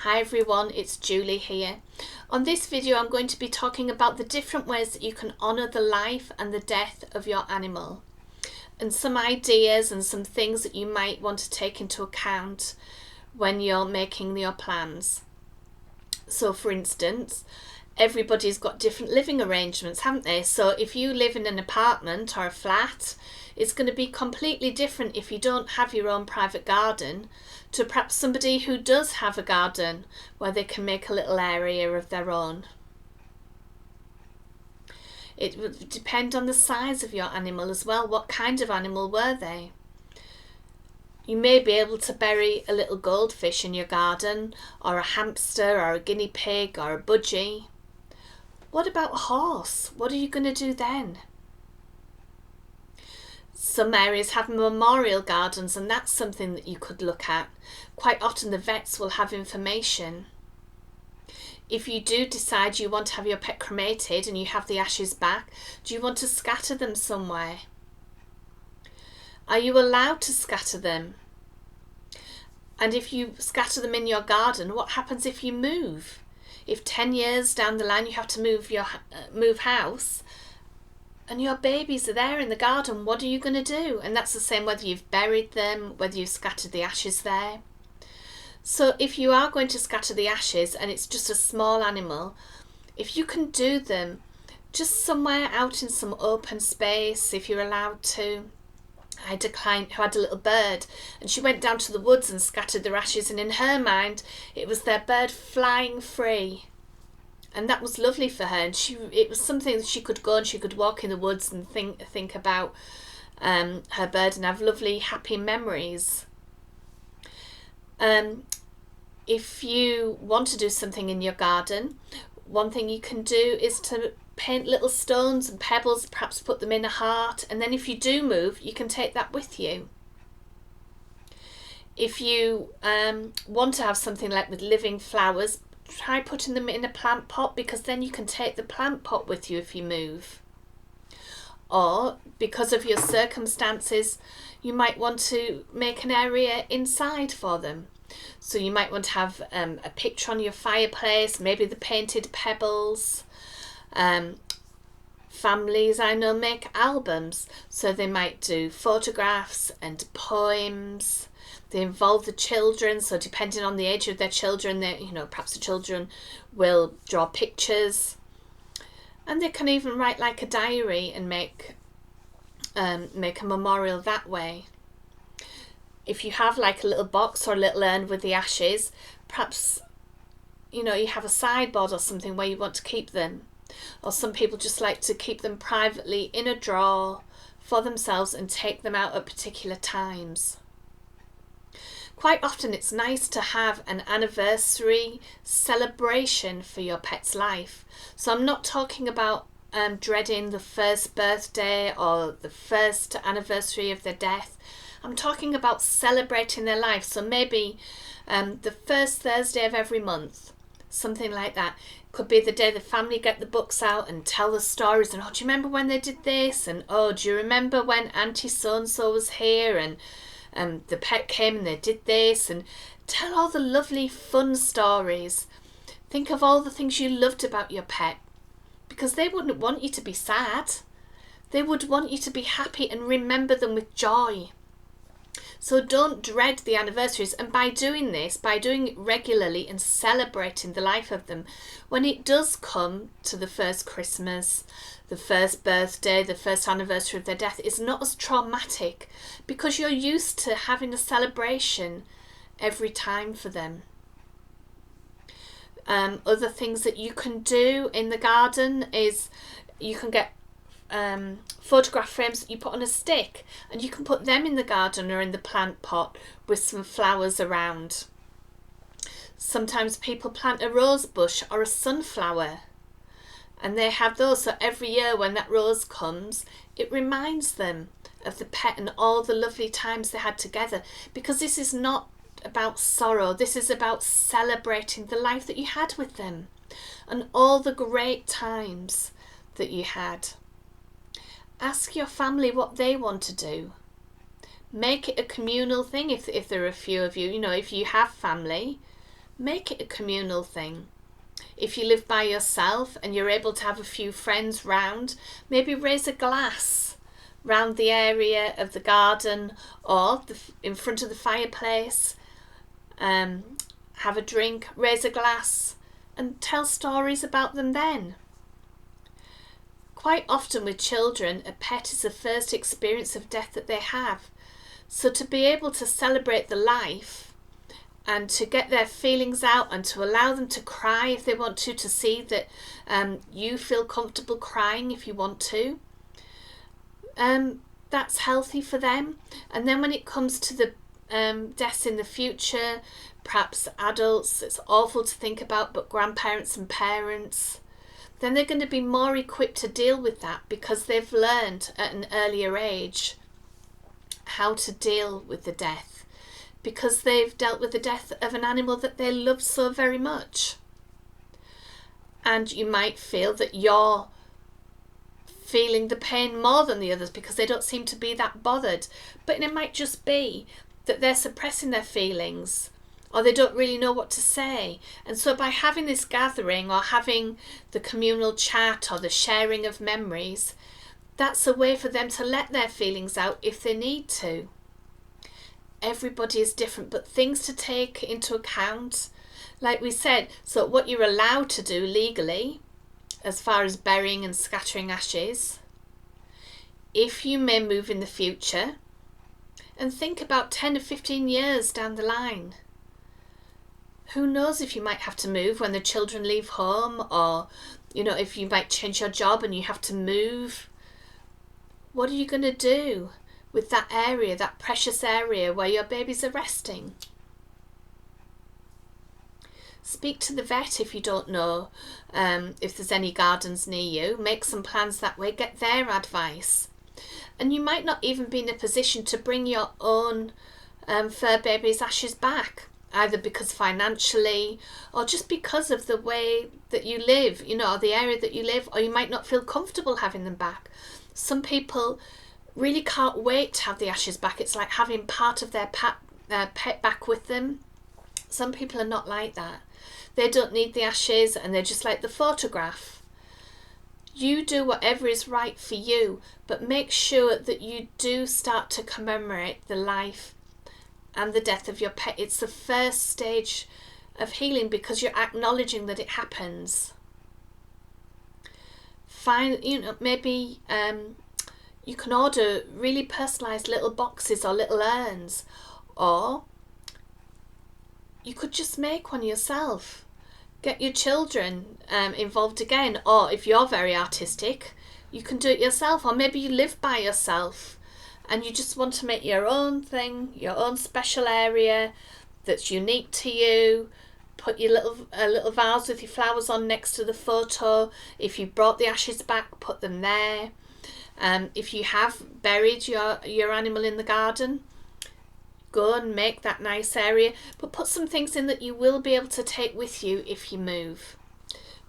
Hi everyone, it's Julie here. On this video I'm going to be talking about the different ways that you can honour the life and the death of your animal, and some ideas and some things that you might want to take into account when you're making your plans. So for instance, everybody's got different living arrangements, haven't they? So if you live in an apartment or a flat, it's going to be completely different if you don't have your own private garden to perhaps somebody who does have a garden where they can make a little area of their own. It would depend on the size of your animal as well. What kind of animal were they? You may be able to bury a little goldfish in your garden, or a hamster, or a guinea pig, or a budgie. What about a horse? What are you going to do then? Some areas have memorial gardens, and that's something that you could look at. Quite often the vets will have information. If you do decide you want to have your pet cremated and you have the ashes back, do you want to scatter them somewhere? Are you allowed to scatter them? And if you scatter them in your garden, what happens if you move? If 10 years down the line you have to move house and your babies are there in the garden, what are you going to do? And that's the same whether you've buried them, whether you've scattered the ashes there. So if you are going to scatter the ashes and it's just a small animal, if you can do them just somewhere out in some open space, if you're allowed to. I had a client who had a little bird, and she went down to the woods and scattered their ashes, and in her mind it was their bird flying free, and that was lovely for her. And it was something that she could go and she could walk in the woods and think about her bird and have lovely happy memories. If you want to do something in your garden, one thing you can do is to paint little stones and pebbles, perhaps put them in a heart, and then if you do move, you can take that with you. If you want to have something like with living flowers, try putting them in a plant pot, because then you can take the plant pot with you if you move. Or because of your circumstances, you might want to make an area inside for them. So you might want to have a picture on your fireplace, maybe the painted pebbles. Families I know make albums, so they might do photographs and poems. They involve the children, so depending on the age of their children, perhaps the children will draw pictures, and they can even write like a diary and make a memorial that way. If you have like a little box or a little urn with the ashes, perhaps you have a sideboard or something where you want to keep them. Or some people just like to keep them privately in a drawer for themselves and take them out at particular times. Quite often it's nice to have an anniversary celebration for your pet's life. So I'm not talking about dreading the first birthday or the first anniversary of their death. I'm talking about celebrating their life. So maybe the first Thursday of every month, something like that. Could be the day the family get the books out and tell the stories, and do you remember when they did this, and do you remember when Auntie so-and-so was here and the pet came and they did this, and tell all the lovely fun stories. Think of all the things you loved about your pet, because they wouldn't want you to be sad. They would want you to be happy and remember them with joy. So don't dread the anniversaries, and by doing this, by doing it regularly and celebrating the life of them, when it does come to the first Christmas, the first birthday, the first anniversary of their death, it's not as traumatic, because you're used to having a celebration every time for them. Other things that you can do in the garden is you can get photograph frames that you put on a stick, and you can put them in the garden or in the plant pot with some flowers around. Sometimes people plant a rose bush or a sunflower, and they have those, so every year when that rose comes, it reminds them of the pet and all the lovely times they had together, because this is not about sorrow, this is about celebrating the life that you had with them and all the great times that you had. Ask your family what they want to do. Make it a communal thing if there are a few of you. If you have family, Make it a communal thing. If you live by yourself and you're able to have a few friends round, maybe raise a glass round the area of the garden or in front of the fireplace. Have a drink, raise a glass, and tell stories about them then. Quite often with children, a pet is the first experience of death that they have. So to be able to celebrate the life and to get their feelings out and to allow them to cry if they want to see that you feel comfortable crying if you want to, that's healthy for them. And then when it comes to the deaths in the future, perhaps adults, it's awful to think about, but grandparents and parents, then they're going to be more equipped to deal with that because they've learned at an earlier age how to deal with the death, because they've dealt with the death of an animal that they love so very much. And you might feel that you're feeling the pain more than the others because they don't seem to be that bothered, but it might just be that they're suppressing their feelings or they don't really know what to say. And so by having this gathering or having the communal chat or the sharing of memories, that's a way for them to let their feelings out if they need to. Everybody is different, but things to take into account, like we said, so what you're allowed to do legally as far as burying and scattering ashes, if you may move in the future, and think about 10 or 15 years down the line. Who knows if you might have to move when the children leave home, or if you might change your job and you have to move. What are you going to do with that area, that precious area where your babies are resting? Speak to the vet if you don't know if there's any gardens near you. Make some plans that way, get their advice. And you might not even be in a position to bring your own fur baby's ashes back, either because financially or just because of the way that you live, or the area that you live, or you might not feel comfortable having them back. Some people really can't wait to have the ashes back. It's like having part of their pet back with them. Some people are not like that. They don't need the ashes and they're just like the photograph. You do whatever is right for you, but make sure that you do start to commemorate the life and the death of your pet. It's the first stage of healing because you're acknowledging that it happens. Maybe you can order really personalised little boxes or little urns, or you could just make one yourself. Get your children involved again, or if you're very artistic, you can do it yourself, or maybe you live by yourself and you just want to make your own thing, your own special area that's unique to you. Put your little vase with your flowers on next to the photo. If you brought the ashes back, put them there. If you have buried your animal in the garden, go and make that nice area, but put some things in that you will be able to take with you if you move.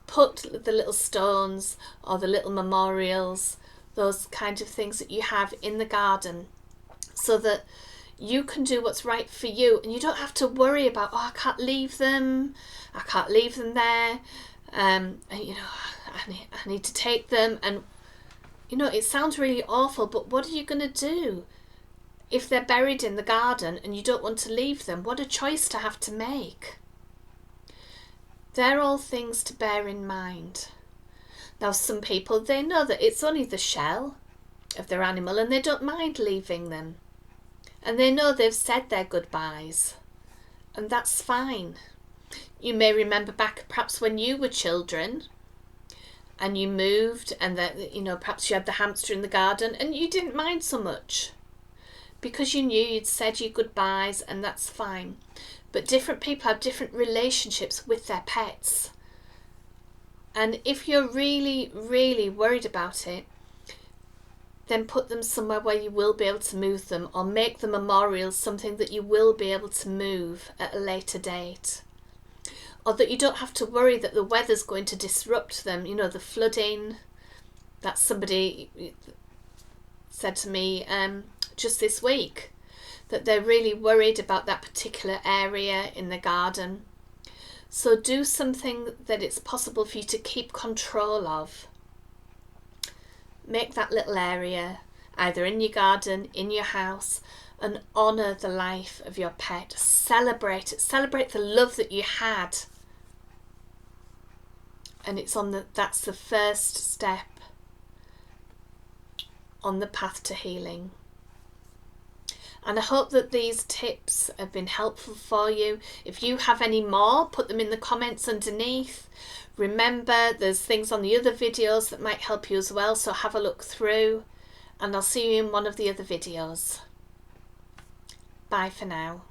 Put the little stones or the little memorials, those kind of things that you have in the garden, so that you can do what's right for you and you don't have to worry about, I can't leave them there, I need to take them, and it sounds really awful, but what are you going to do if they're buried in the garden and you don't want to leave them? What a choice to have to make. They're all things to bear in mind. Now, some people, they know that it's only the shell of their animal and they don't mind leaving them. And they know they've said their goodbyes. And that's fine. You may remember back perhaps when you were children and you moved and that, perhaps you had the hamster in the garden and you didn't mind so much because you knew you'd said your goodbyes, and that's fine. But different people have different relationships with their pets. And if you're really, really worried about it, then put them somewhere where you will be able to move them, or make the memorial something that you will be able to move at a later date. Or that you don't have to worry that the weather's going to disrupt them, the flooding. That somebody said to me just this week, that they're really worried about that particular area in the garden. So do something that it's possible for you to keep control of. Make that little area, either in your garden, in your house, and honour the life of your pet. Celebrate it. Celebrate the love that you had. And that's the first step on the path to healing. And I hope that these tips have been helpful for you. If you have any more, put them in the comments underneath. Remember, there's things on the other videos that might help you as well, so have a look through, and I'll see you in one of the other videos. Bye for now.